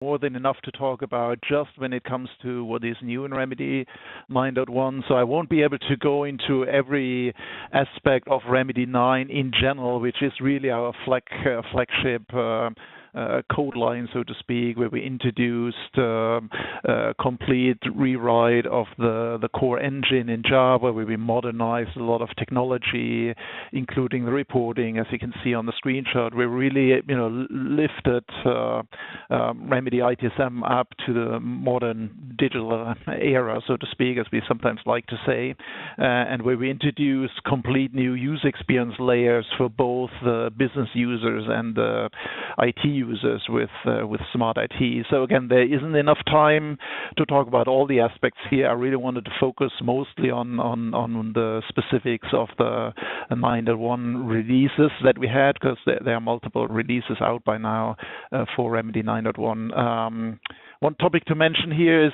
more than enough to talk about just when it comes to what is new in Remedy 9.1. So I won't be able to go into every aspect of Remedy 9 in general, which is really our flagship code line, so to speak, where we introduced a complete rewrite of the core engine in Java, where we modernized a lot of technology, including the reporting, as you can see on the screenshot. We really, lifted Remedy ITSM up to the modern digital era, so to speak, as we sometimes like to say, and where we introduced complete new user experience layers for both the business users and the IT users with Smart IT. So again, there isn't enough time to talk about all the aspects here. I really wanted to focus mostly on the specifics of the 9.1 releases that we had, because there are multiple releases out by now for Remedy 9.1. One topic to mention here is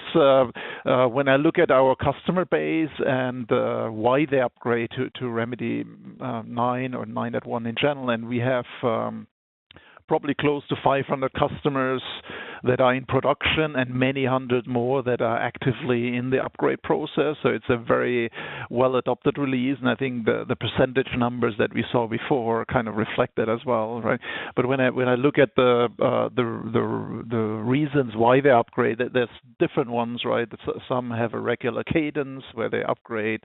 when I look at our customer base and why they upgrade to Remedy 9 or 9.1 in general, and we have probably close to 500 customers that are in production and many hundred more that are actively in the upgrade process. So it's a very well adopted release, and I think the percentage numbers that we saw before kind of reflect that as well, right? But when I look at the reasons why they upgrade, there's different ones, right? Some have a regular cadence where they upgrade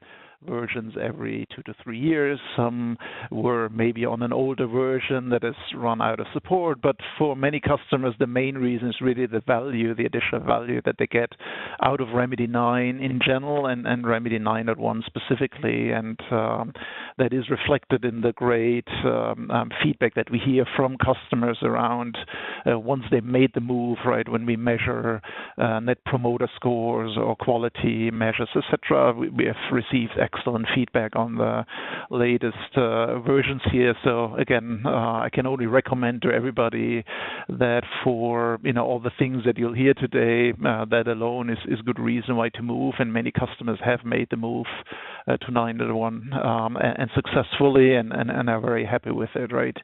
versions every 2 to 3 years. Some were maybe on an older version that has run out of support. But for many customers, the main reason is really the value, the additional value that they get out of Remedy 9 in general and Remedy 9.1 specifically. And that is reflected in the great feedback that we hear from customers around once they made the move, right? When we measure net promoter scores or quality measures, etc., we have received excellent feedback on the latest versions here. So again, I can only recommend to everybody that for all the things that you'll hear today, that alone is good reason why to move. And many customers have made the move to 9.1 and successfully, and are very happy with it, right?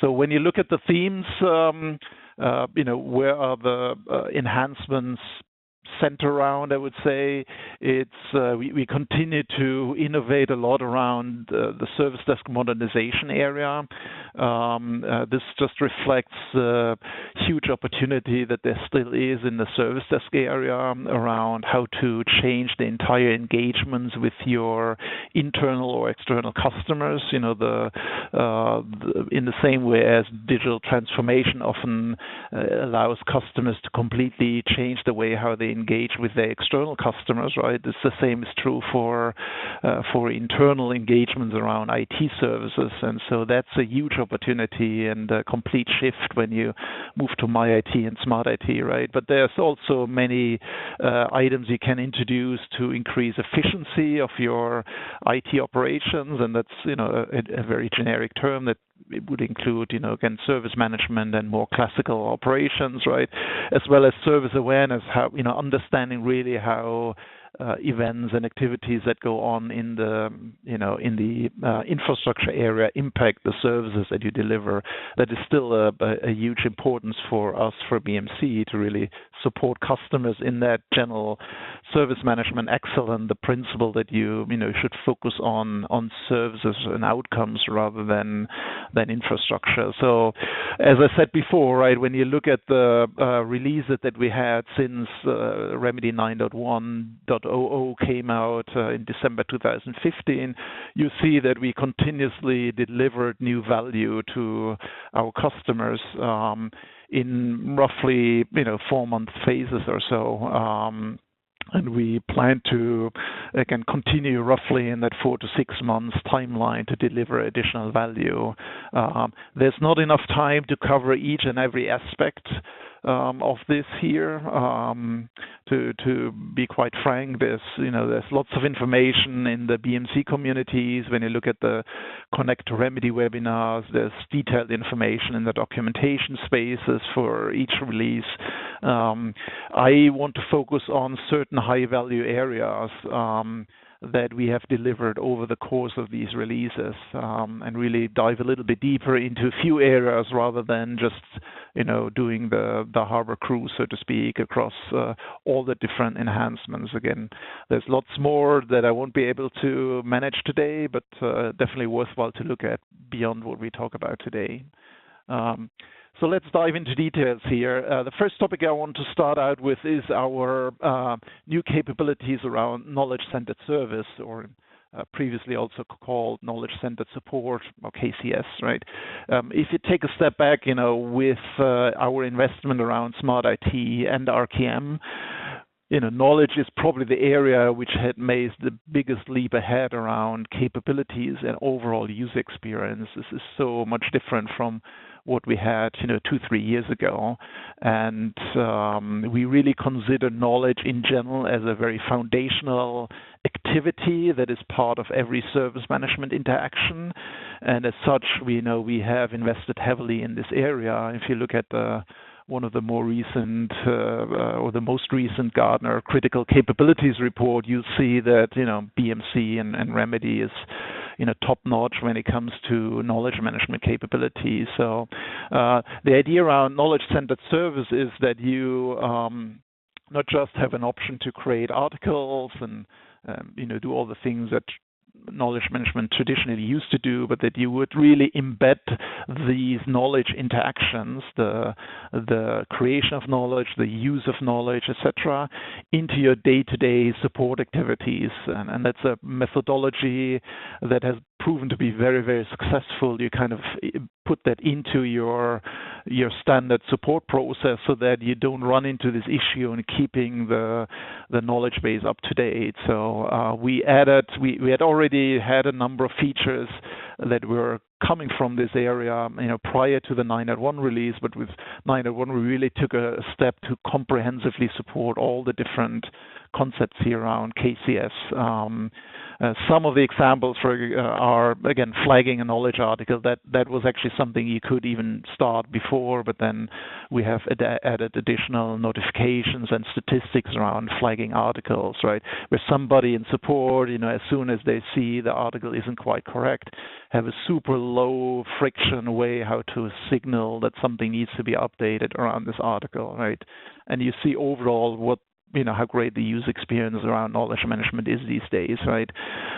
So when you look at the themes, where are the enhancements center around? I would say it's we continue to innovate a lot around the service desk modernization area. This just reflects the huge opportunity that there still is in the service desk area around how to change the entire engagements with your internal or external customers. In the same way as digital transformation often allows customers to completely change the way how they engage with their external customers, right? It's the same is true for internal engagements around IT services, and so that's a huge opportunity and a complete shift when you move to My IT and Smart IT, right? But there's also many items you can introduce to increase efficiency of your IT operations, and that's a very generic term that it would include, again, service management and more classical operations, right? As well as service awareness, how, understanding really how events and activities that go on in the infrastructure area impact the services that you deliver. That is still a huge importance for us, for BMC, to really support customers in that general service management excellence, the principle that you should focus on services and outcomes rather than infrastructure. So as I said before, right, when you look at the releases that we had since Remedy 9.1.00 came out in December 2015, you see that we continuously delivered new value to our customers in roughly 4-month phases or so. And we plan to, again, continue roughly in that 4 to 6 months timeline to deliver additional value. There's not enough time to cover each and every aspect of this here. To be quite frank, there's lots of information in the BMC communities. When you look at the Connect to Remedy webinars, there's detailed information in the documentation spaces for each release. I want to focus on certain high-value areas. that we have delivered over the course of these releases, and really dive a little bit deeper into a few areas rather than just doing the harbor cruise, so to speak, across all the different enhancements. Again, there's lots more that I won't be able to manage today, but definitely worthwhile to look at beyond what we talk about today. So let's dive into details here. The first topic I want to start out with is our new capabilities around knowledge-centered service, or previously also called knowledge-centered support, or KCS, right? If you take a step back, with our investment around Smart IT and RKM, knowledge is probably the area which had made the biggest leap ahead around capabilities and overall user experience. This is so much different from what we had, 2-3 years ago. And we really consider knowledge in general as a very foundational activity that is part of every service management interaction. And as such, we have invested heavily in this area. If you look at one of the more recent or the most recent Gartner Critical Capabilities report, you'll see that BMC and Remedy is top notch when it comes to knowledge management capabilities. So the idea around knowledge-centered service is that you not just have an option to create articles and do all the things that knowledge management traditionally used to do, but that you would really embed these knowledge interactions, the creation of knowledge, the use of knowledge, etc., into your day-to-day support activities. And that's a methodology that has proven to be very, very successful. You kind of put that into your standard support process so that you don't run into this issue in keeping the knowledge base up to date. So we had already had a number of features that were coming from this area, prior to the 9.1 release, but with 9.1 we really took a step to comprehensively support all the different concepts here around KCS. Some of the examples are, again, flagging a knowledge article. That was actually something you could even start before, but then we have added additional notifications and statistics around flagging articles, right? Where somebody in support, as soon as they see the article isn't quite correct, have a super low friction way how to signal that something needs to be updated around this article, right? And you see overall how great the user experience around knowledge management is these days, right?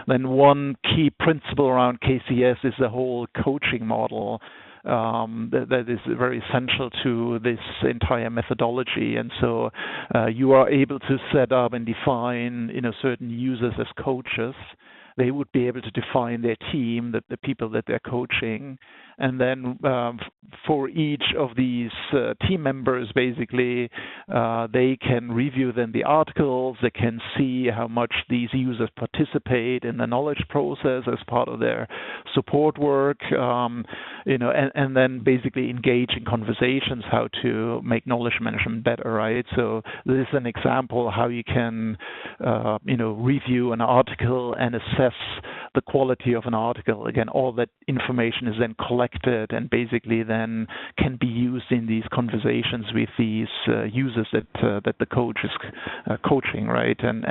Then one key principle around KCS is the whole coaching model that is very essential to this entire methodology. And so you are able to set up and define certain users as coaches. They would be able to define their team, the people that they're coaching. And then for each of these team members, basically, they can review then the articles. They can see how much these users participate in the knowledge process as part of their support work, and then basically engage in conversations how to make knowledge management better, right? So this is an example how you can, review an article and assess the quality of an article. Again, all that information is then collected and basically then can be used in these conversations with these users that the coach is coaching, right? And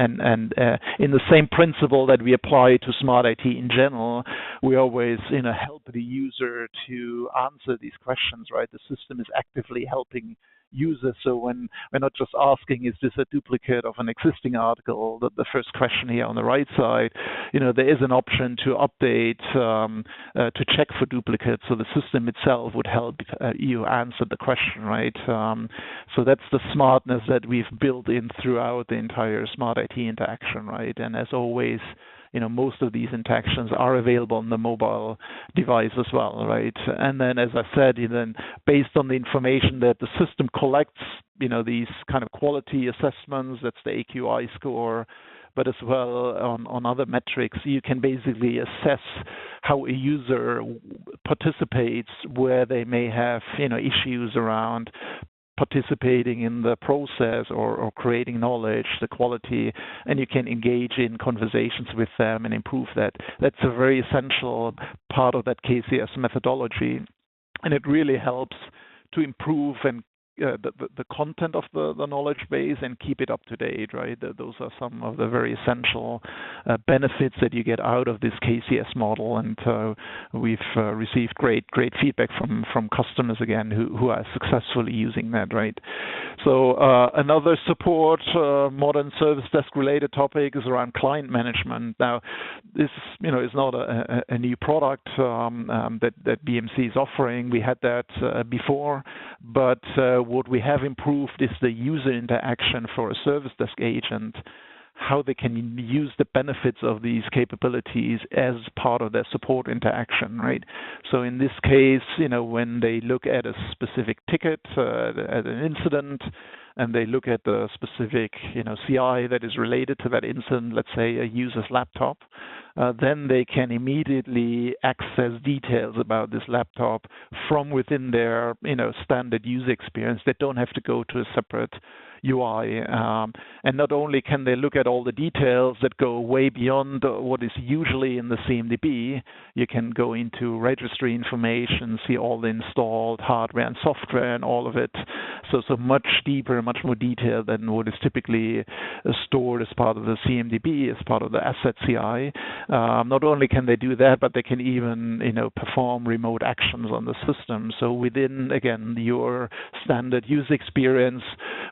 in the same principle that we apply to Smart IT in general, we always help the user to answer these questions, right? The system is actively helping users. So when we're not just asking, is this a duplicate of an existing article, the first question here on the right side, there is an option to update, to check for duplicates. So the system itself would help you answer the question, right? So that's the smartness that we've built in throughout the entire Smart IT interaction, right? And as always, most of these interactions are available on the mobile device as well, right? And then, as I said, then based on the information that the system collects, these kind of quality assessments, that's the AQI score, but as well on other metrics, you can basically assess how a user participates, where they may have, issues around participating in the process or creating knowledge, the quality, and you can engage in conversations with them and improve that. That's a very essential part of that KCS methodology, and it really helps to improve and the content of the knowledge base and keep it up to date, right? Those are some of the very essential benefits that you get out of this KCS model, and we've received great feedback from customers again who are successfully using that, right? So another support modern service desk related topic is around client management. Now, this is not a new product that BMC is offering. We had that before, but what we have improved is the user interaction for a service desk agent, how they can use the benefits of these capabilities as part of their support interaction, right? So in this case, when they look at a specific ticket, at an incident, and they look at the specific, CI that is related to that incident, let's say a user's laptop, then they can immediately access details about this laptop from within their, standard user experience. They don't have to go to a separate UI. And not only can they look at all the details that go way beyond what is usually in the CMDB, you can go into registry information, see all the installed hardware and software and all of it. So much deeper, much more detailed than what is typically stored as part of the CMDB, as part of the asset CI. Not only can they do that, but they can even, perform remote actions on the system. So within, again, your standard user experience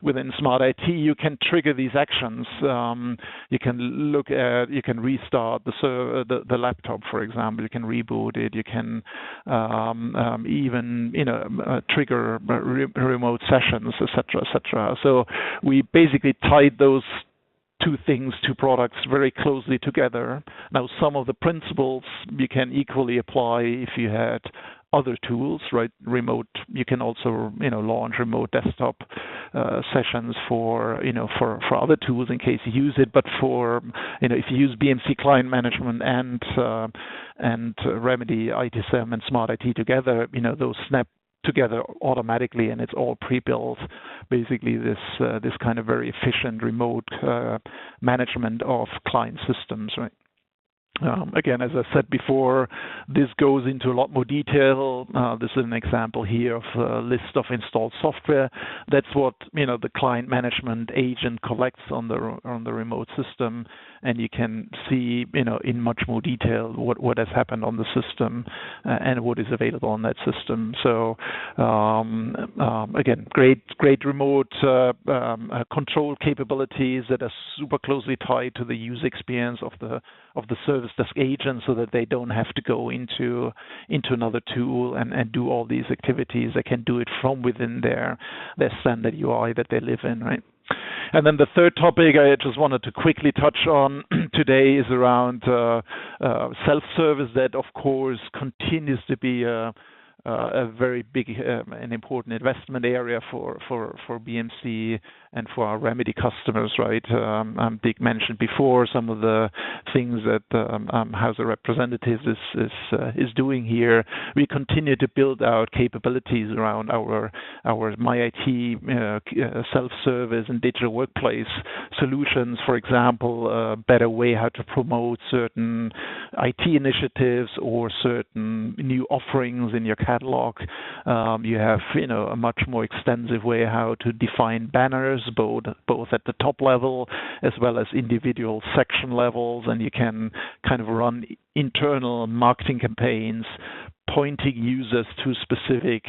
within Smart IT, you can trigger these actions. You can restart the laptop, for example. You can reboot it. You can even, trigger remote sessions, etc. So we basically tied those two products very closely together. Now, some of the principles you can equally apply if you had other tools, right? Remote, you can also, launch remote desktop sessions for other tools in case you use it. But for, if you use BMC Client Management and Remedy, ITSM, and Smart IT together, those snap together automatically, and it's all pre-built. Basically, this kind of very efficient remote management of client systems, right? Again, as I said before, this goes into a lot more detail. This is an example here of a list of installed software. That's what the client management agent collects on the remote system, and you can see in much more detail what has happened on the system and what is available on that system. So again, great remote control capabilities that are super closely tied to the user experience of the service desk agent, so that they don't have to go into another tool and do all these activities. They can do it from within their standard UI that they live in, right? And then the third topic I just wanted to quickly touch on today is around self-service. That, of course, continues to be a very big and important investment area for BMC and for our Remedy customers, right? Dick mentioned before some of the things that House of Representatives is doing here. We continue to build out capabilities around our MyIT self-service and digital workplace solutions. For example, a better way how to promote certain IT initiatives or certain new offerings in your catalog. You have a much more extensive way how to define banners, both at the top level as well as individual section levels, and you can kind of run internal marketing campaigns pointing users to specific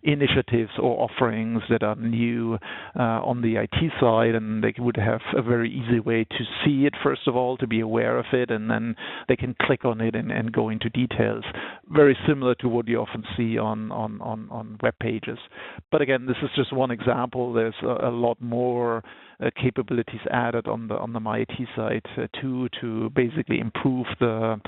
initiatives or offerings that are new on the IT side, and they would have a very easy way to see it, first of all, to be aware of it, and then they can click on it and go into details. Very similar to what you often see on web pages. But again, this is just one example. There's a lot more capabilities added on the MyIT side to basically improve the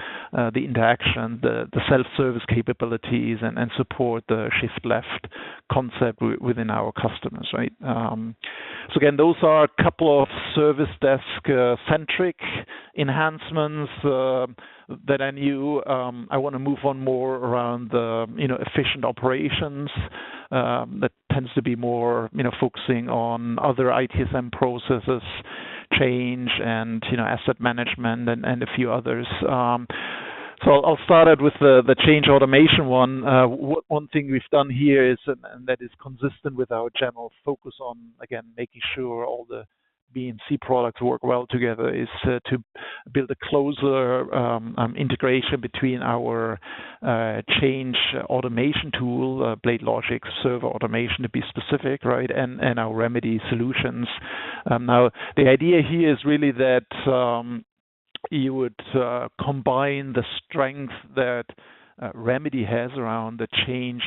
interaction, the self-service capabilities, and support the shift left concept within our customers, right? So again, those are a couple of service desk centric enhancements that I knew. I want to move on more around the efficient operations. That tends to be more focusing on other ITSM processes, change, and asset management, and a few others. So I'll start out with the change automation one. One thing we've done here is, and that is consistent with our general focus on, again, making sure all the BMC products work well together, is to build a closer integration between our change automation tool, BladeLogic Server Automation to be specific, right, and our Remedy solutions. Now, the idea here is really that you would combine the strength that Remedy has around the change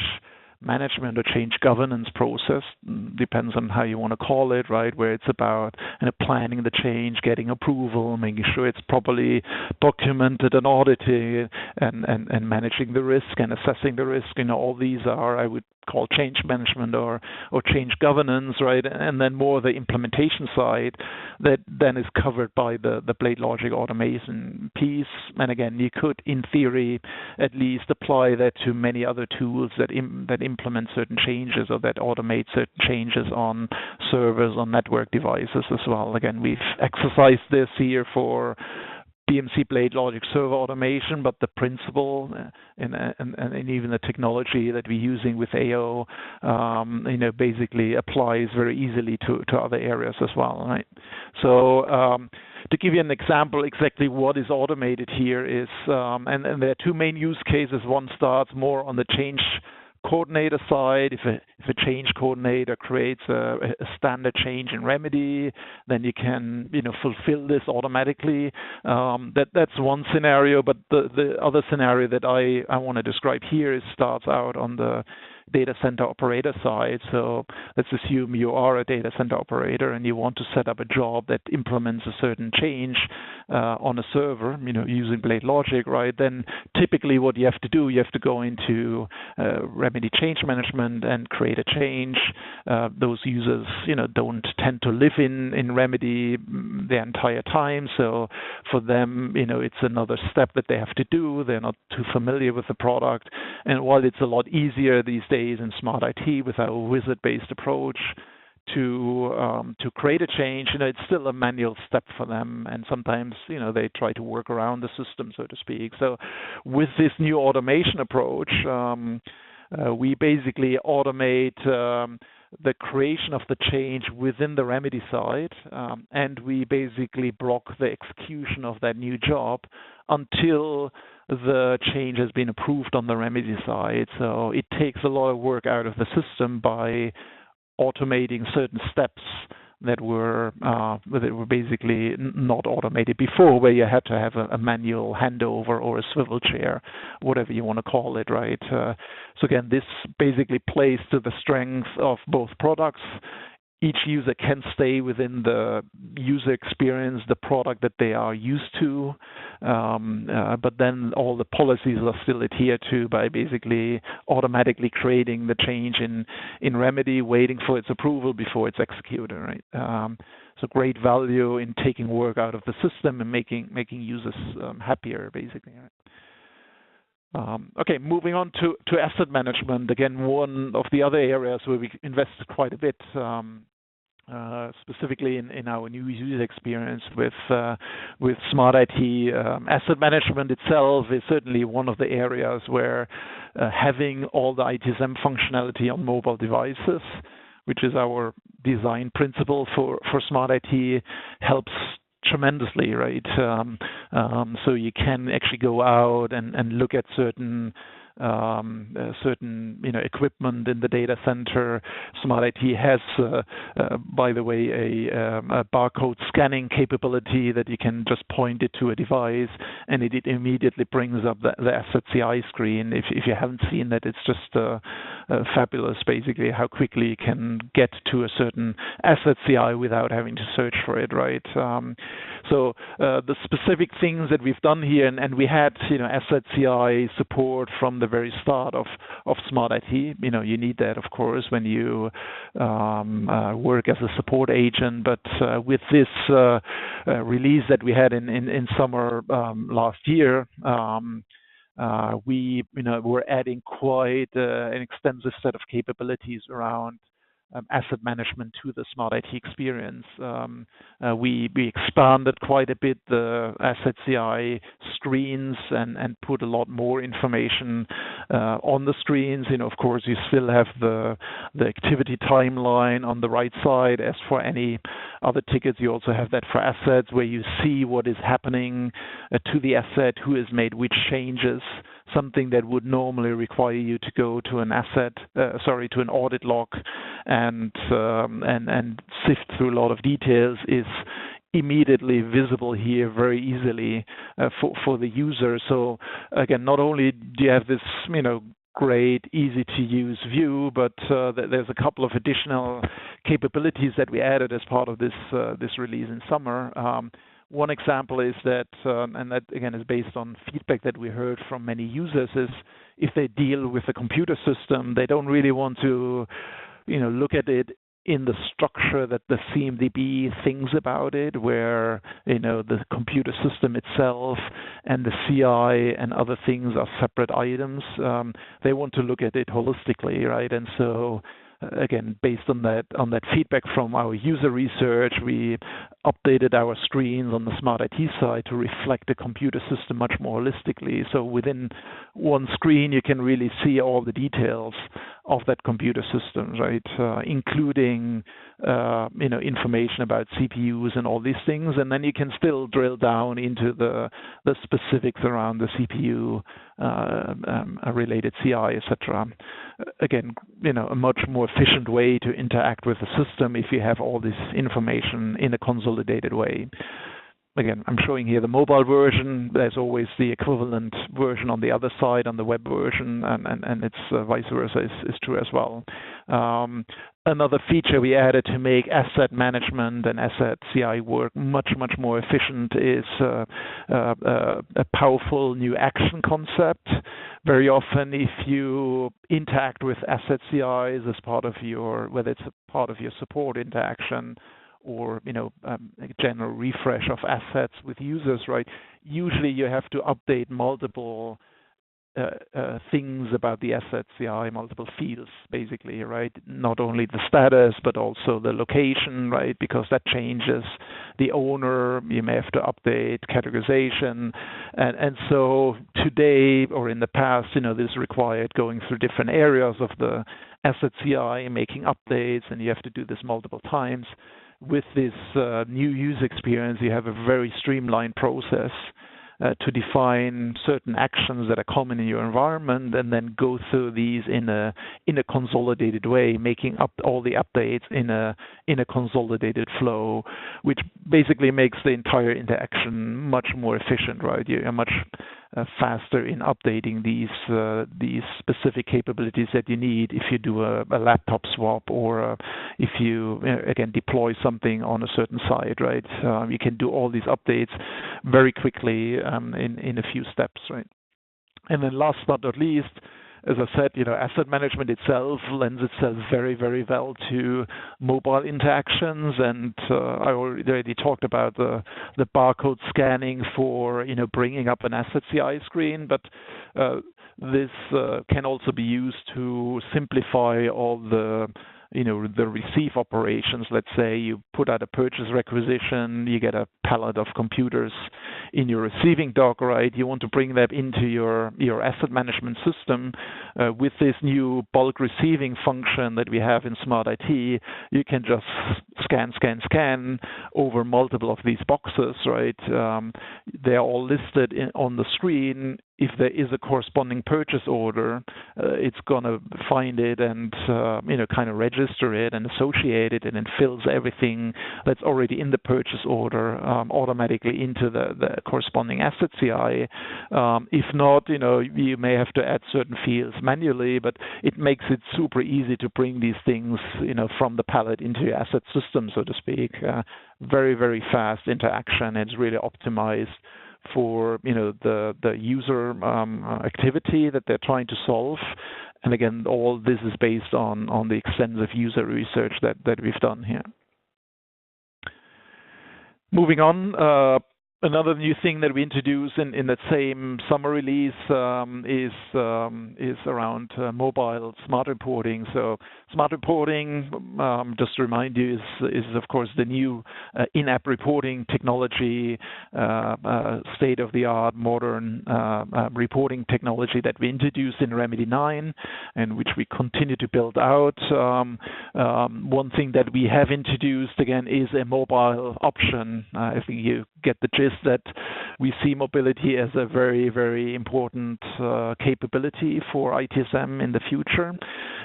management or change governance process, depends on how you want to call it, right, where it's about planning the change, getting approval, making sure it's properly documented and audited, and managing the risk and assessing the risk. All these are, I would call, change management or change governance, right? And then more the implementation side that then is covered by the BladeLogic automation piece. And again, you could, in theory, at least apply that to many other tools that implement certain changes or that automate certain changes on servers, on network devices as well. Again, we've exercised this here for BMC BladeLogic Server Automation, but the principle and even the technology that we're using with AO, basically applies very easily to other areas as well, right? So to give you an example, exactly what is automated here is, and there are two main use cases. One starts more on the change coordinator side. If a change coordinator creates a standard change in Remedy, then you can fulfill this automatically. That's one scenario, but the other scenario that I want to describe here starts out on the data center operator side. So let's assume you are a data center operator and you want to set up a job that implements a certain change on a server, using BladeLogic, right? Then typically what you have to do, you have to go into Remedy change management and create a change. Those users, don't tend to live in Remedy their entire time. So for them, it's another step that they have to do. They're not too familiar with the product. And while it's a lot easier these days in Smart IT with our wizard-based approach to create a change, it's still a manual step for them, and sometimes they try to work around the system, so to speak. So with this new automation approach, we basically automate the creation of the change within the Remedy side, and we basically block the execution of that new job until the change has been approved on the Remedy side. So it takes a lot of work out of the system by automating certain steps that were basically not automated before, where you had to have a manual handover or a swivel chair, whatever you want to call it, right? So again, this basically plays to the strength of both products. Each user can stay within the user experience, the product that they are used to, but then all the policies are still adhered to by basically automatically creating the change in Remedy, waiting for its approval before it's executed, right? So great value in taking work out of the system and making users happier, basically, right? Okay, moving on to asset management. Again, one of the other areas where we invested quite a bit, specifically in our new user experience with Smart IT. Asset management itself is certainly one of the areas where having all the ITSM functionality on mobile devices, which is our design principle for Smart IT, helps tremendously, right? So you can actually go out and look at certain equipment in the data center. Smart IT has, by the way, a barcode scanning capability that you can just point it to a device, and it immediately brings up the asset CI screen. If you haven't seen that, it's just fabulous, basically, how quickly you can get to a certain asset CI without having to search for it, right? So the specific things that we've done here, and we had asset CI support from the very start of Smart IT. You need that, of course, when you work as a support agent. But with this release that we had in summer last year, we're adding quite an extensive set of capabilities around asset management to the smart IT experience. We expanded quite a bit the asset CI screens and put a lot more information on the screens. Of course, you still have the activity timeline on the right side. As for any other tickets, you also have that for assets, where you see what is happening to the asset, who has made which changes. Something that would normally require you to go to an to an audit log and sift through a lot of details is immediately visible here very easily for the user. So again, not only do you have this great, easy to use view, but there's a couple of additional capabilities that we added as part of this release in summer. One example is that, and that again is based on feedback that we heard from many users, is if they deal with a computer system, they don't really want to, look at it in the structure that the CMDB thinks about it, where the computer system itself and the CI and other things are separate items. They want to look at it holistically, right? And so again, based on that feedback from our user research, we updated our screens on the smart IT side to reflect the computer system much more holistically. So within one screen, you can really see all the details of that computer system, right? Including information about CPUs and all these things, and then you can still drill down into the specifics around the CPU related CI, etc. Again, a much more efficient way to interact with the system if you have all this information in a consolidated way. Again, I'm showing here the mobile version. There's always the equivalent version on the other side, on the web version, and it's vice versa is true as well. Another feature we added to make asset management and asset CI work much more efficient is a powerful new action concept. Very often, if you interact with asset CIs as part of whether it's a part of your support interaction or a general refresh of assets with users, right? Usually you have to update multiple things about the asset CI, multiple fields, basically, right? Not only the status, but also the location, right? Because that changes the owner. You may have to update categorization. And so today, or in the past, this required going through different areas of the asset CI and making updates, and you have to do this multiple times. With this new user experience, you have a very streamlined process to define certain actions that are common in your environment, and then go through these in a consolidated way, making up all the updates in a consolidated flow, which basically makes the entire interaction much more efficient, right? You're much faster in updating these specific capabilities that you need if you do a laptop swap, or if you again deploy something on a certain site, right? You can do all these updates very quickly in a few steps, right? And then last but not least, as I said, asset management itself lends itself very, very well to mobile interactions, and I already talked about the barcode scanning for bringing up an asset CI screen, but this can also be used to simplify all the receive operations. Let's say you put out a purchase requisition, you get a pallet of computers in your receiving dock, right? You want to bring that into your asset management system. With this new bulk receiving function that we have in Smart IT, you can just scan over multiple of these boxes, right? They're all listed on the screen. If there is a corresponding purchase order, it's going to find it and kind of register it and associate it, and then fills everything that's already in the purchase order automatically into the corresponding asset CI. If not, you may have to add certain fields manually, but it makes it super easy to bring these things from the pallet into your asset system, so to speak. Very, very fast interaction. It's really optimized for the user activity that they're trying to solve. And again, all this is based on the extensive user research that we've done here. Moving on, Another new thing that we introduced in that same summer release is around mobile smart reporting. So smart reporting, just to remind you, is of course the new in-app reporting technology, state-of-the-art modern reporting technology that we introduced in Remedy 9, and which we continue to build out. One thing that we have introduced again is a mobile option. I think you get the gist that we see mobility as a very, very important capability for ITSM in the future.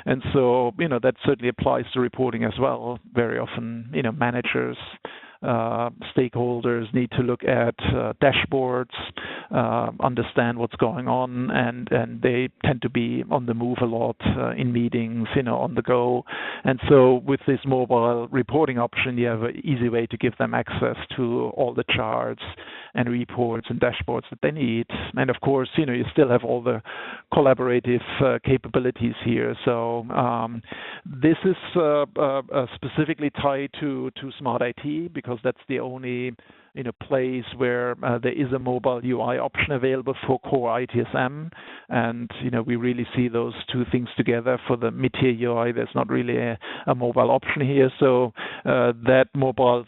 And so, that certainly applies to reporting as well. Very often, managers, stakeholders need to look at dashboards, understand what's going on, and they tend to be on the move a lot in meetings, on the go. And so with this mobile reporting option, you have an easy way to give them access to all the charts and reports and dashboards that they need. And of course, you still have all the collaborative capabilities here. So this is specifically tied to Smart IT, because that's the only place where there is a mobile UI option available for core ITSM, and we really see those two things together. For the mid-tier UI, there's not really a mobile option here, so that mobile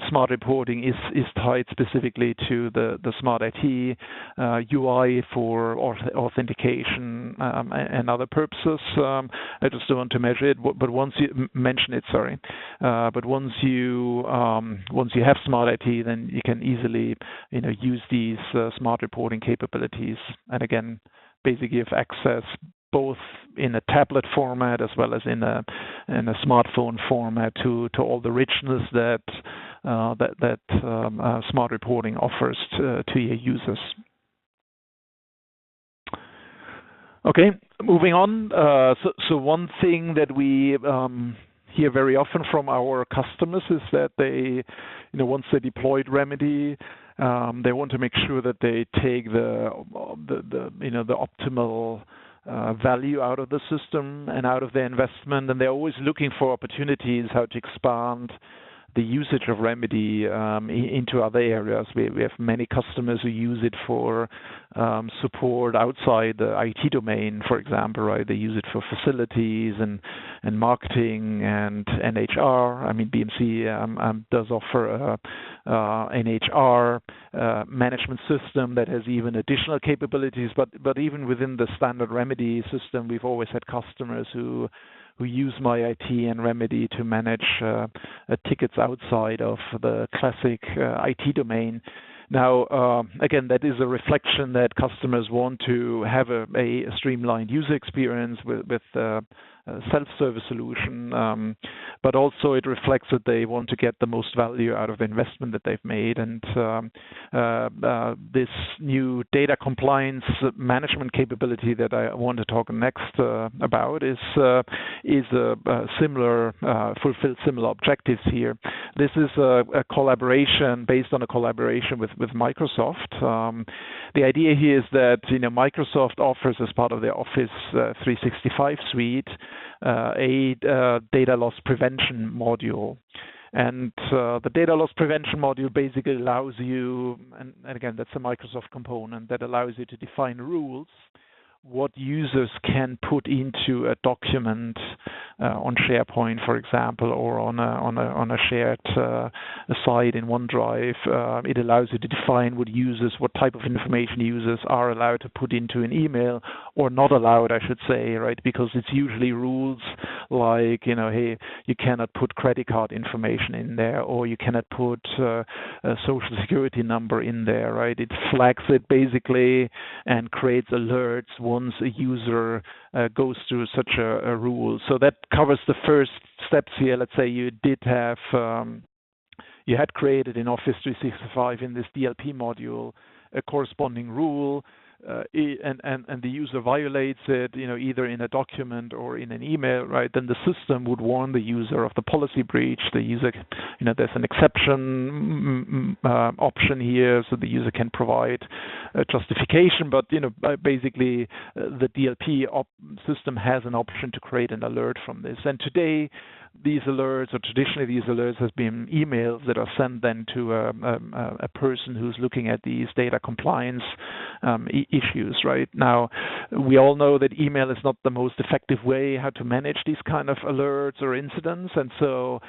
smart reporting is tied specifically to the Smart IT UI for authentication and other purposes. I just don't want to measure it, but once you mention it, but once you have Smart IT, then you can easily use these smart reporting capabilities, and again basically have access both in a tablet format as well as in a smartphone format to all the richness that smart reporting offers to your users. Okay, moving on. So one thing that we hear very often from our customers is that they, once they deployed Remedy, they want to make sure that they take the optimal value out of the system and out of their investment, and they're always looking for opportunities how to expand the usage of Remedy into other areas. We have many customers who use it for support outside the IT domain, for example, right? They use it for facilities and marketing and HR. I mean, BMC does offer an HR management system that has even additional capabilities, but even within the standard Remedy system, we've always had customers who use My IT and Remedy to manage tickets outside of the classic IT domain. Now, again, that is a reflection that customers want to have a streamlined user experience with a self-service solution, but also it reflects that they want to get the most value out of the investment that they've made. And this new data compliance management capability that I want to talk next about is similar, fulfills similar objectives here. This is a collaboration based on a collaboration with Microsoft. The idea here is that Microsoft offers, as part of their Office 365 suite, a data loss prevention module. And the data loss prevention module basically allows you, and again, that's a Microsoft component, that allows you to define rules what users can put into a document on SharePoint, for example, or on a shared site in OneDrive. It allows you to define what type of information users are allowed to put into an email, or not allowed, I should say, right? Because it's usually rules like, hey, you cannot put credit card information in there, or you cannot put a social security number in there, right? It flags it basically and creates alerts once a user goes through such a rule. So that covers the first steps here. Let's say you did have, you had created in Office 365 in this DLP module a corresponding rule, and the user violates it, either in a document or in an email, right? Then the system would warn the user of the policy breach. The user, there's an exception option here, so the user can provide a justification. But basically, the DLP system has an option to create an alert from this. And today, these alerts, or traditionally these alerts, has been emails that are sent then to a person who's looking at these data compliance issues. Right now, we all know that email is not the most effective way how to manage these kind of alerts or incidents, and so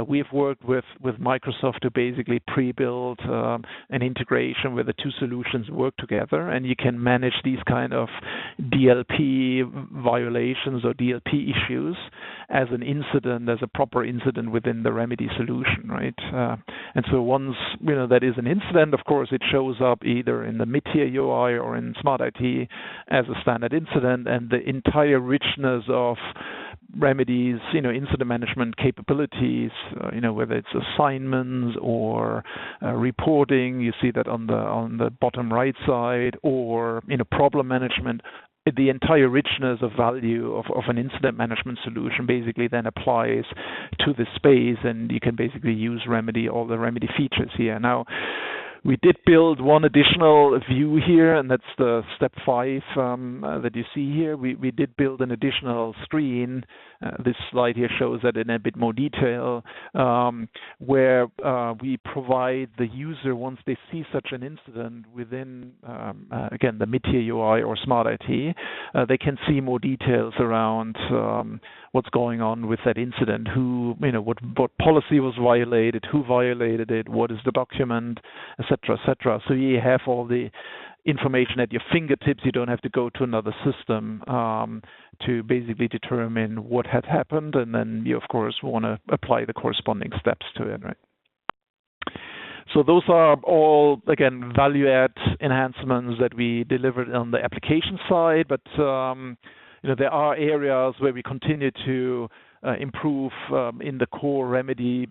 we've worked with Microsoft to basically pre-build an integration where the two solutions work together, and you can manage these kind of DLP violations or DLP issues as an incident, as a proper incident within the Remedy solution, right? And so once that is an incident, of course, it shows up either in the mid-tier UI or in Smart IT as a standard incident, and the entire richness of Remedy's incident management capabilities, whether it's assignments or reporting, you see that on the bottom right side, or problem management. The entire richness of value of an incident management solution basically then applies to this space, and you can basically use all the Remedy features here. Now, we did build one additional view here, and that's the step 5 that you see here. We did build an additional screen. This slide here shows that in a bit more detail, where we provide the user, once they see such an incident within, again, the mid-tier UI or Smart IT, they can see more details around what's going on with that incident, what policy was violated, who violated it, what is the document, etc., etc. So you have all the information at your fingertips. You don't have to go to another system to basically determine what had happened, and then you, of course, want to apply the corresponding steps to it, right? So those are all, again, value-add enhancements that we delivered on the application side, but there are areas where we continue to improve in the core Remedy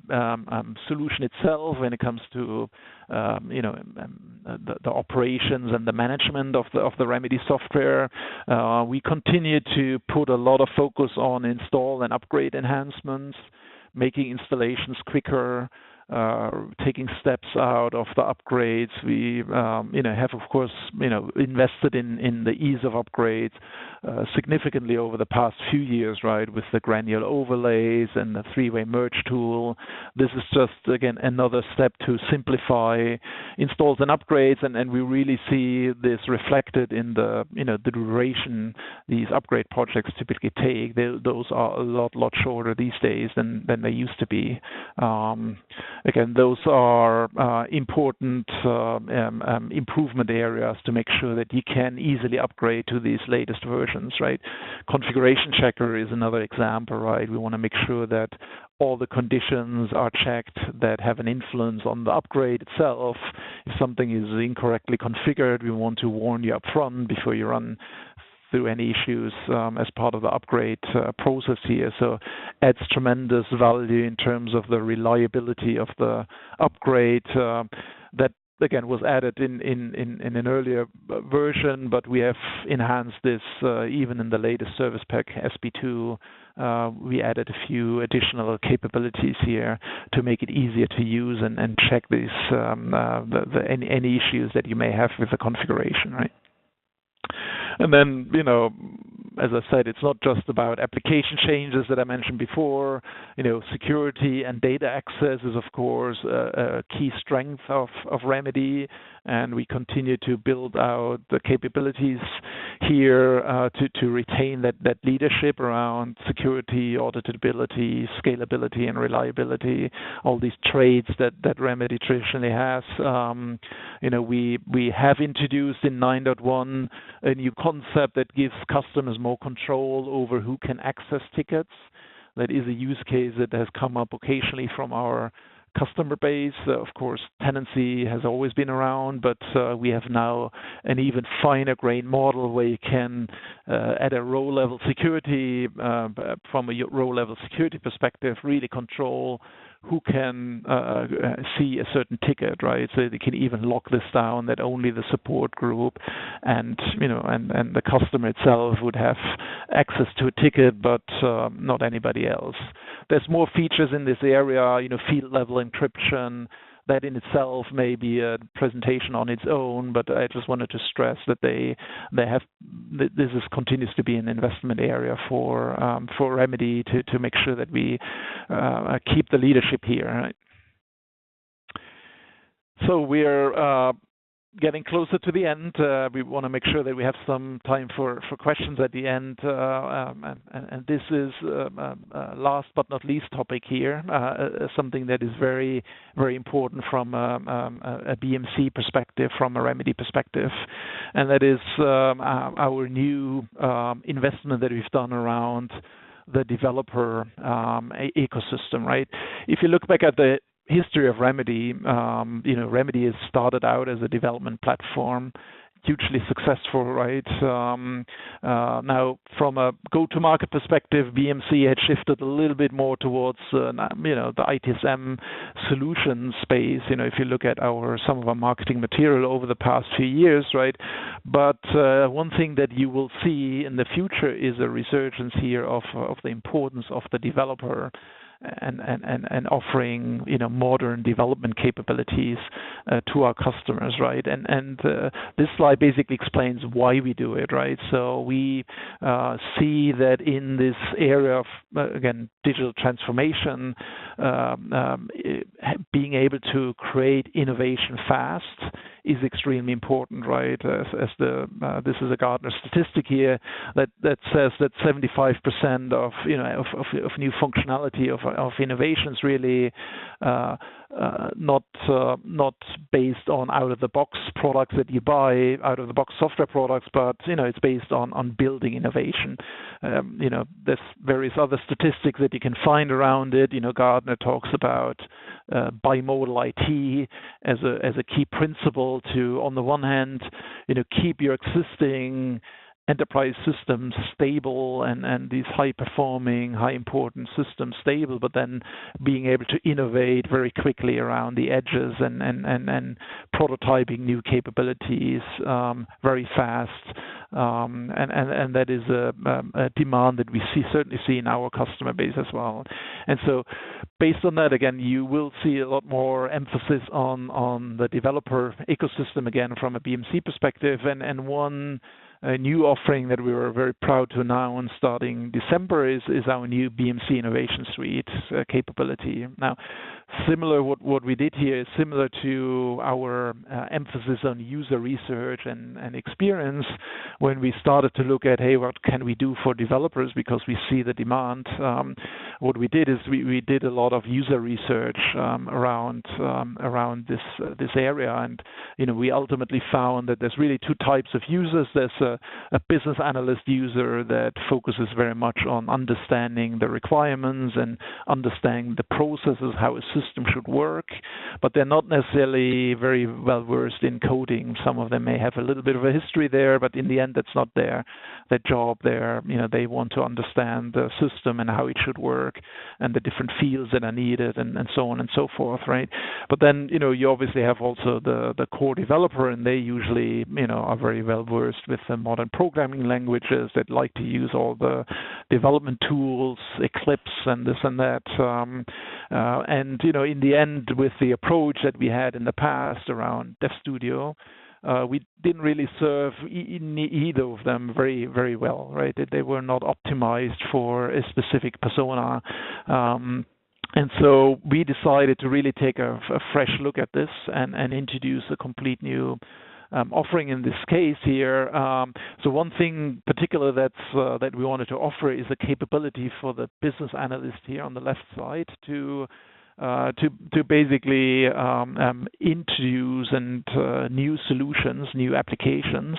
solution itself when it comes to the operations and the management of the Remedy software. We continue to put a lot of focus on install and upgrade enhancements, making installations quicker, taking steps out of the upgrades. We have, of course, invested in the ease of upgrades significantly over the past few years, right, with the granular overlays and the three-way merge tool. This is just, again, another step to simplify installs and upgrades, and we really see this reflected in the duration these upgrade projects typically take. Those are a lot shorter these days than they used to be. Again, those are important improvement areas to make sure that you can easily upgrade to these latest versions, right? Configuration checker is another example, right? We want to make sure that all the conditions are checked that have an influence on the upgrade itself. If something is incorrectly configured, we want to warn you up front before you run through any issues as part of the upgrade process here. So adds tremendous value in terms of the reliability of the upgrade that, again, was added in an earlier version, but we have enhanced this even in the latest service pack, SP2. We added a few additional capabilities here to make it easier to use and check these any issues that you may have with the configuration, right? And then, as I said, it's not just about application changes that I mentioned before. Security and data access is, of course, a key strength of Remedy, and we continue to build out the capabilities here to retain that leadership around security, auditability, scalability, and reliability. All these traits that Remedy traditionally has. We have introduced in 9.1 a new concept that gives customers more control over who can access tickets. That is a use case that has come up occasionally from our customer base. Of course, tenancy has always been around, but we have now an even finer grained model where you can, at a row-level security, from a row-level security perspective, really control who can see a certain ticket, right? So they can even lock this down that only the support group and the customer itself would have access to a ticket, but not anybody else. There's more features in this area, field level encryption, that in itself may be a presentation on its own, but I just wanted to stress that they have this continues to be an investment area for Remedy to make sure that we keep the leadership here. Right? So we're getting closer to the end. We want to make sure that we have some time for questions at the end. And this is last but not least topic here, something that is very, very important from a BMC perspective, from a Remedy perspective. And that is our new investment that we've done around the developer ecosystem, right? If you look back at the history of Remedy, Remedy has started out as a development platform, hugely successful, right? Now, from a go-to-market perspective, BMC had shifted a little bit more towards, the ITSM solution space. If you look at some of our marketing material over the past few years, right? But one thing that you will see in the future is a resurgence here of the importance of the developer. And offering modern development capabilities to our customers, right? And this slide basically explains why we do it, right? So we see that in this area of again digital transformation, being able to create innovation fast is extremely important, right? This is a Gartner statistic here that says that 75% of new functionality of innovations really not based on out-of-the-box products that you buy, out-of-the-box software products, but it's based on building innovation. There's various other statistics that you can find around it. Gartner talks about bimodal IT as a key principle to, on the one hand, keep your existing enterprise systems stable and these high-performing, high-important systems stable, but then being able to innovate very quickly around the edges and prototyping new capabilities very fast. And that is a demand that we certainly see in our customer base as well. And so based on that, again, you will see a lot more emphasis on the developer ecosystem, again, from a BMC perspective. And one new offering that we were very proud to announce starting December is our new BMC Innovation Suite capability. Now, what we did here is similar to our emphasis on user research and experience when we started to look at, hey, what can we do for developers because we see the demand. What we did is we did a lot of user research around this area, and we ultimately found that there's really two types of users. There's a business analyst user that focuses very much on understanding the requirements and understanding the processes, how a system should work, but they're not necessarily very well versed in coding. Some of them may have a little bit of a history there, but in the end, that's not their job. They want to understand the system and how it should work and the different fields that are needed and so on and so forth, right? But then, you obviously have also the core developer, and they usually, are very well versed with the modern programming languages that like to use all the development tools, Eclipse and this and that. And, in the end, with the approach that we had in the past around Dev Studio, we didn't really serve either of them very, very well, right? They were not optimized for a specific persona. And so we decided to really take a fresh look at this and introduce a complete new offering in this case here. So one thing particular that we wanted to offer is a capability for the business analyst here on the left side to basically introduce new solutions, new applications,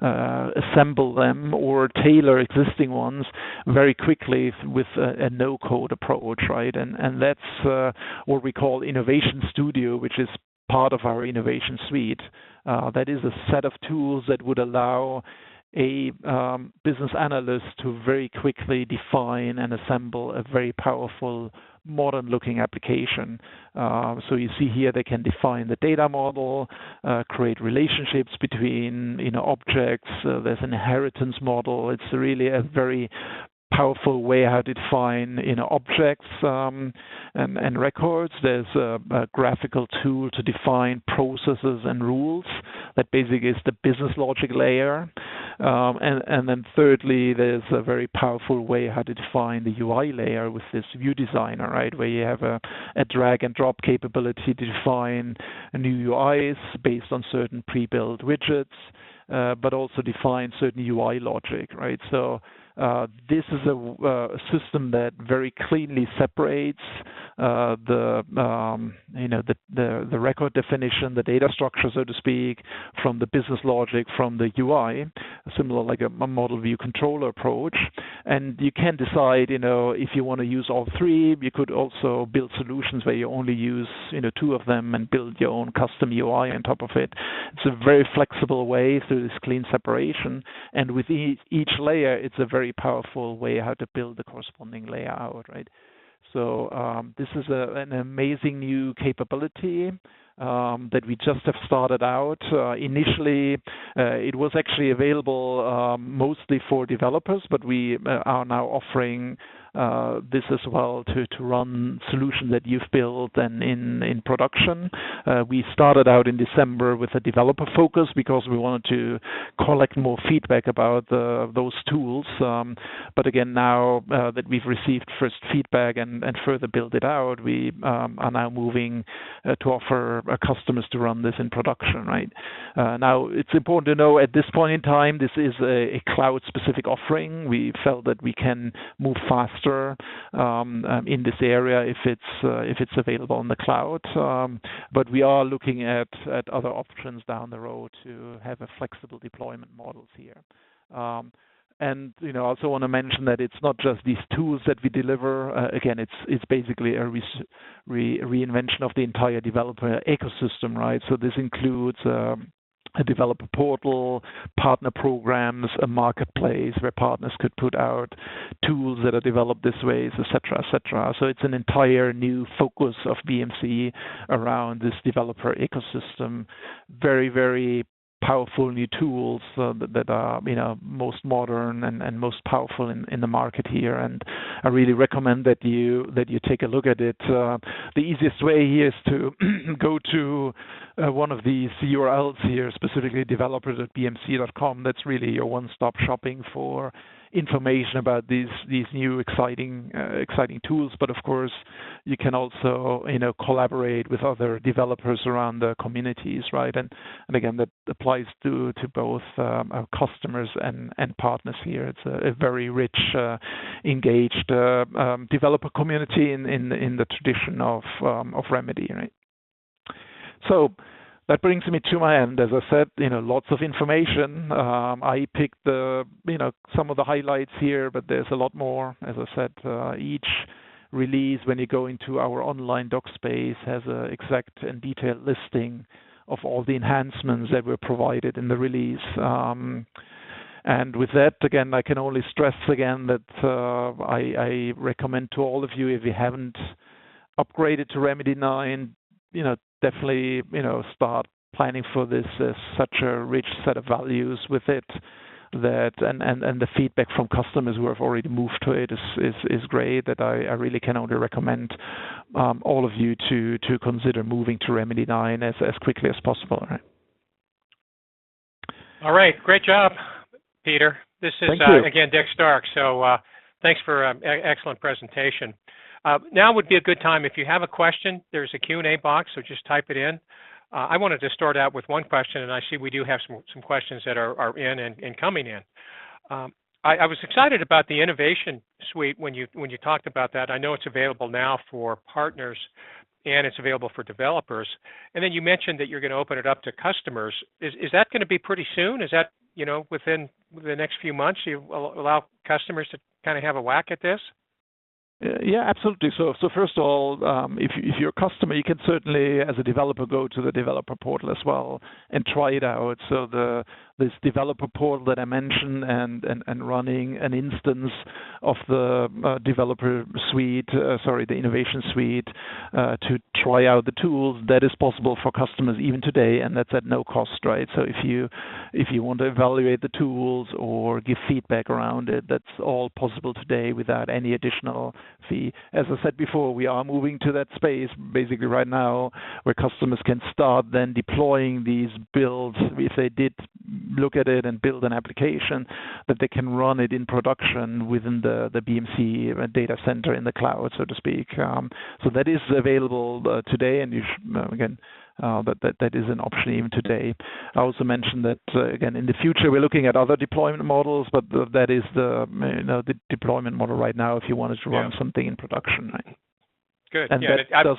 assemble them or tailor existing ones very quickly with a no-code approach, right? And that's what we call Innovation Studio, which is part of our Innovation Suite. That is a set of tools that would allow a business analyst to very quickly define and assemble a very powerful modern-looking application. So you see here they can define the data model, create relationships between objects. There's an inheritance model. It's really a very powerful way how to define objects and records. There's a graphical tool to define processes and rules that basically is the business logic layer. And then thirdly, there's a very powerful way how to define the UI layer with this view designer, right, where you have a drag and drop capability to define new UIs based on certain pre-built widgets, but also define certain UI logic, right? So this is a system that very cleanly separates the record definition, the data structure, so to speak, from the business logic, from the UI, similar like a model view controller approach. And you can decide, if you want to use all three. You could also build solutions where you only use, two of them and build your own custom UI on top of it. It's a very flexible way through this clean separation. And with each layer, it's a very powerful way how to build the corresponding layer out, right? So this is an amazing new capability that we just have started out. Initially, it was actually available mostly for developers, but we are now offering this as well to run solutions that you've built and in production. We started out in December with a developer focus because we wanted to collect more feedback about those tools. But again, now that we've received first feedback and further build it out, we are now moving to offer customers to run this in production, right? Now, it's important to know at this point in time, this is a cloud-specific offering. We felt that we can move faster in this area if it's available on the cloud. But we are looking at other options down the road to have a flexible deployment models here. And I also want to mention that it's not just these tools that we deliver. Again, it's basically a reinvention of the entire developer ecosystem, right? So this includes a developer portal, partner programs, a marketplace where partners could put out tools that are developed this way, et cetera, et cetera. So it's an entire new focus of BMC around this developer ecosystem. Very, very powerful new tools that are most modern and most powerful in the market here, and I really recommend that you take a look at it. The easiest way here is to go to one of these URLs here, specifically developers.bmc.com. That's really your one-stop shopping for information about these new exciting tools. But of course, you can also collaborate with other developers around the communities, right? And again, that applies to both our customers and partners here. It's a very rich, engaged developer community in the tradition of Remedy, right? So that brings me to my end. As I said, lots of information. I picked some of the highlights here, but there's a lot more. As I said, each release, when you go into our online doc space, has an exact and detailed listing of all the enhancements that were provided in the release. And with that, again, I can only stress again that I recommend to all of you, if you haven't upgraded to Remedy 9, definitely, start planning for this. There's such a rich set of values with it that, and the feedback from customers who have already moved to it is great. That I really can only recommend all of you to consider moving to Remedy 9 as quickly as possible. Right? All right, great job, Peter. This is again Dick Stark. So thanks for an excellent presentation. Now would be a good time if you have a question. There's a Q&A box, so just type it in. I wanted to start out with one question, and I see we do have some questions that are in and coming in. I was excited about the innovation suite when you talked about that. I know it's available now for partners and it's available for developers. And then you mentioned that you're going to open it up to customers. Is that going to be pretty soon? Is that within the next few months you allow customers to kind of have a whack at this? Yeah, absolutely. So first of all, if you're a customer, you can certainly, as a developer, go to the developer portal as well and try it out. So the this developer portal that I mentioned and running an instance of the developer suite, the innovation suite, to try out the tools. That is possible for customers even today, and that's at no cost, right? So if you want to evaluate the tools or give feedback around it, that's all possible today without any additional fee. As I said before, we are moving to that space basically right now where customers can start then deploying these builds. If they did look at it and build an application, that they can run it in production within the BMC data center in the cloud, so to speak. So that is available today, and you should, again, that is an option even today. I also mentioned that again in the future we're looking at other deployment models, but that is the deployment model right now if you wanted to run something in production. Right? Good. And that does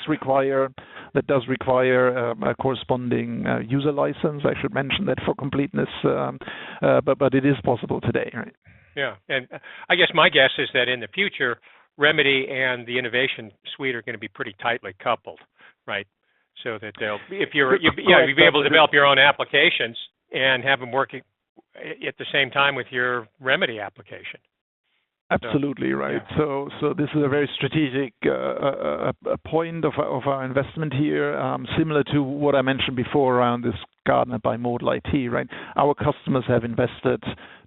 require a corresponding user license. I should mention that for completeness, but it is possible today. Right? Yeah, and I guess my guess is that in the future, Remedy and the innovation suite are going to be pretty tightly coupled, right? So that you'll be able to develop your own applications and have them working at the same time with your Remedy application. Absolutely right. Yeah. So this is a very strategic a point of our investment here, similar to what I mentioned before around this Gartner bimodal IT. Right, our customers have invested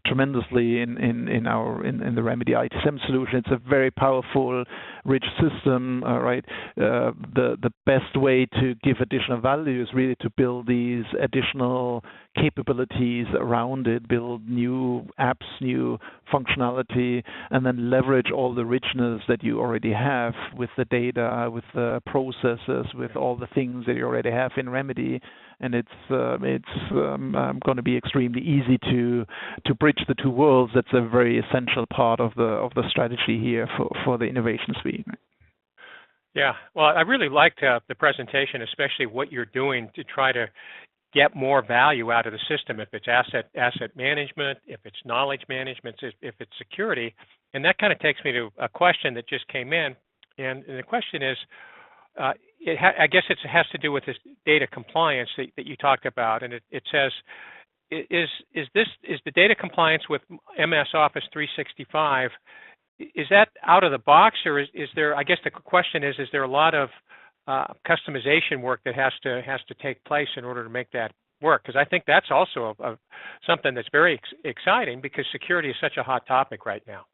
tremendously in the Remedy ITSM solution. It's a very powerful, rich system. Right, the best way to give additional value is really to build these additional capabilities around it, build new apps, new functionality, and then leverage all the richness that you already have with the data, with the processes, with all the things that you already have in Remedy. And it's going to be extremely easy to bridge the two worlds. That's a very essential part of the strategy here for the innovation suite. Yeah, well, I really liked the presentation, especially what you're doing to try to get more value out of the system. If it's asset management, if it's knowledge management, if it's security, and that kind of takes me to a question that just came in, and the question is. I guess it has to do with this data compliance that you talked about, and it says, is the data compliance with MS Office 365, is that out of the box, or is there? I guess the question is there a lot of customization work that has to take place in order to make that work? Because I think that's also something that's very exciting because security is such a hot topic right now.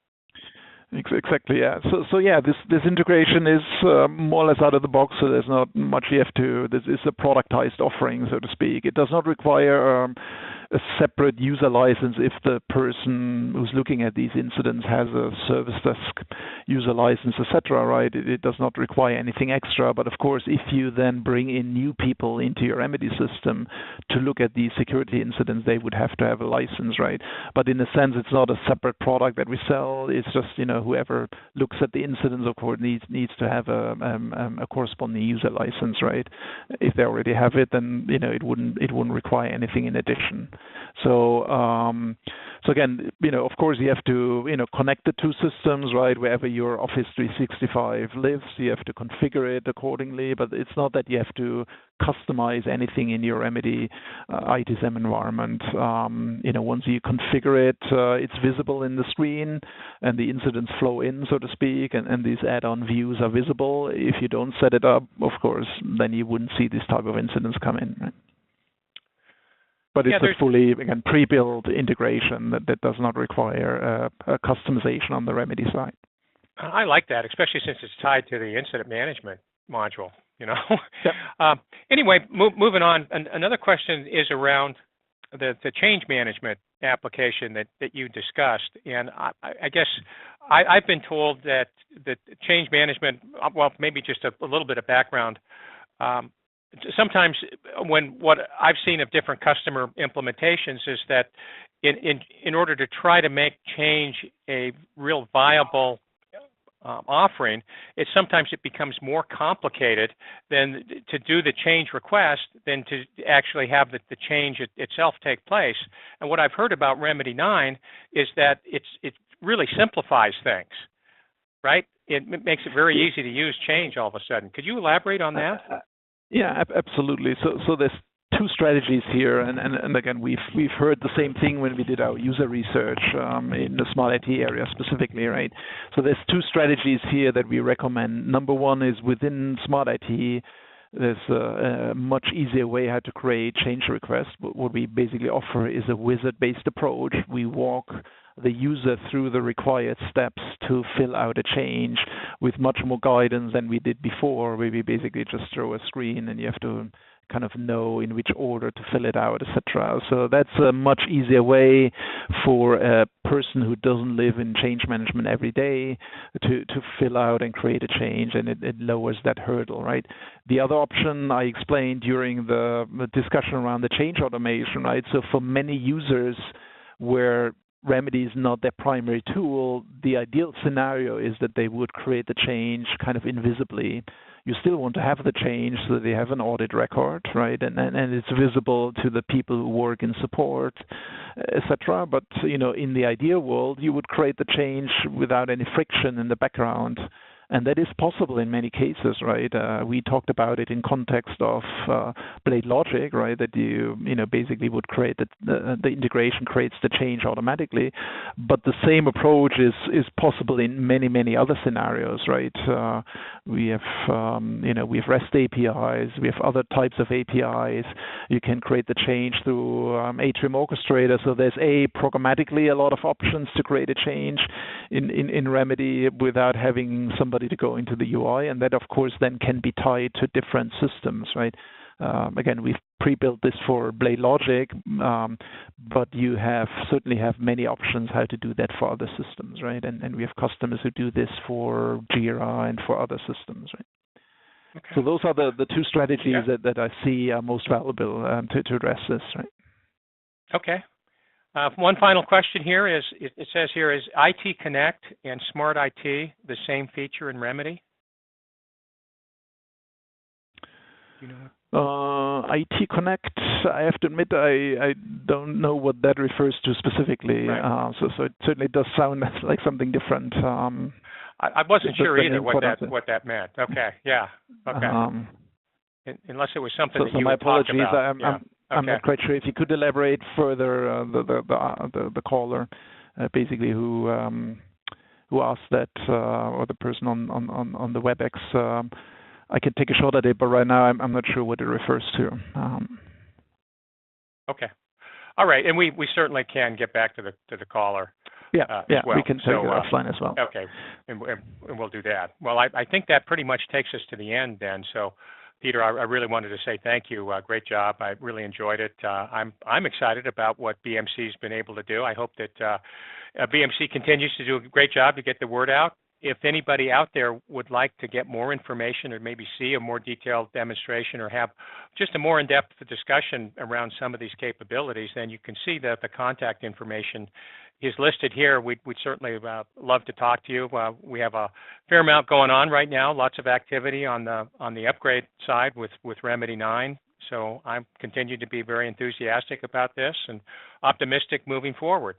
Exactly, yeah. So yeah, this integration is more or less out of the box, so there's not much you have to. This is a productized offering, so to speak. It does not require a separate user license if the person who's looking at these incidents has a service desk user license, etc. Right? It does not require anything extra. But of course, if you then bring in new people into your Remedy system to look at these security incidents, they would have to have a license, right? But in a sense, it's not a separate product that we sell. It's just whoever looks at the incidents, of course, needs to have a corresponding user license, right? If they already have it, then it wouldn't require anything in addition. So again, of course, you have to connect the two systems, right? Wherever your Office 365 lives, you have to configure it accordingly. But it's not that you have to customize anything in your Remedy ITSM environment. Once you configure it, it's visible in the screen, and the incidents flow in, so to speak, and these add-on views are visible. If you don't set it up, of course, then you wouldn't see these type of incidents come in. Right? But it's a fully, again, pre-built integration that does not require a customization on the Remedy side. I like that, especially since it's tied to the incident management module. Yep. Anyway, moving on. Another question is around the change management application that you discussed, and I guess I've been told that change management. Well, maybe just a little bit of background. Sometimes what I've seen of different customer implementations is that in order to try to make change a real viable offering, sometimes it becomes more complicated than to do the change request than to actually have the change itself take place. And what I've heard about Remedy 9 is that it really simplifies things, right? It makes it very easy to use change all of a sudden. Could you elaborate on that? Yeah, absolutely. So there's two strategies here, and again, we've heard the same thing when we did our user research in the smart IT area specifically, right? So there's two strategies here that we recommend. Number one is within smart IT, there's a much easier way how to create change requests. What we basically offer is a wizard-based approach. We walk the user through the required steps to fill out a change with much more guidance than we did before, where we basically just throw a screen and you have to kind of know in which order to fill it out, etc. So that's a much easier way for a person who doesn't live in change management every day to fill out and create a change, and it lowers that hurdle, right? The other option I explained during the discussion around the change automation, right? So for many users where Remedy is not their primary tool, the ideal scenario is that they would create the change kind of invisibly. You still want to have the change so that they have an audit record, right? And it's visible to the people who work in support, etc. But in the ideal world, you would create the change without any friction in the background. And that is possible in many cases, right? We talked about it in context of Blade Logic, right? That you basically would create the integration creates the change automatically. But the same approach is possible in many other scenarios, right? We have REST APIs, we have other types of APIs. You can create the change through Atrium Orchestrator. So there's programmatically a lot of options to create a change in Remedy without having somebody to go into the UI, and that of course then can be tied to different systems, right? Again, we've pre-built this for Blade Logic, but you certainly have many options how to do that for other systems, right? And we have customers who do this for Jira and for other systems, right? Okay. So those are the two strategies that I see are most valuable to address this, right? Okay. One final question here is, it says here, is IT Connect and Smart IT the same feature in Remedy? Do you know? IT Connect, I have to admit, I don't know what that refers to specifically. Right. So it certainly does sound like something different. I wasn't sure either what that meant. Okay, yeah, okay. Unless it was something that you my would talk apologies. about. I'm not quite sure if you could elaborate further. The caller, basically, who asked that, or the person on the WebEx. I can take a shot at it, but right now I'm not sure what it refers to. Okay, all right, and we certainly can get back to the caller. Yeah, as well. We can take it offline as well. Okay, and we'll do that. Well, I think that pretty much takes us to the end then. So, Peter, I really wanted to say thank you. Great job. I really enjoyed it. I'm excited about what BMC's been able to do. I hope that BMC continues to do a great job to get the word out. If anybody out there would like to get more information or maybe see a more detailed demonstration or have just a more in-depth discussion around some of these capabilities, then you can see that the contact information is listed here. We'd certainly love to talk to you. We have a fair amount going on right now, lots of activity on the upgrade side with Remedy 9. So I'm continuing to be very enthusiastic about this and optimistic moving forward.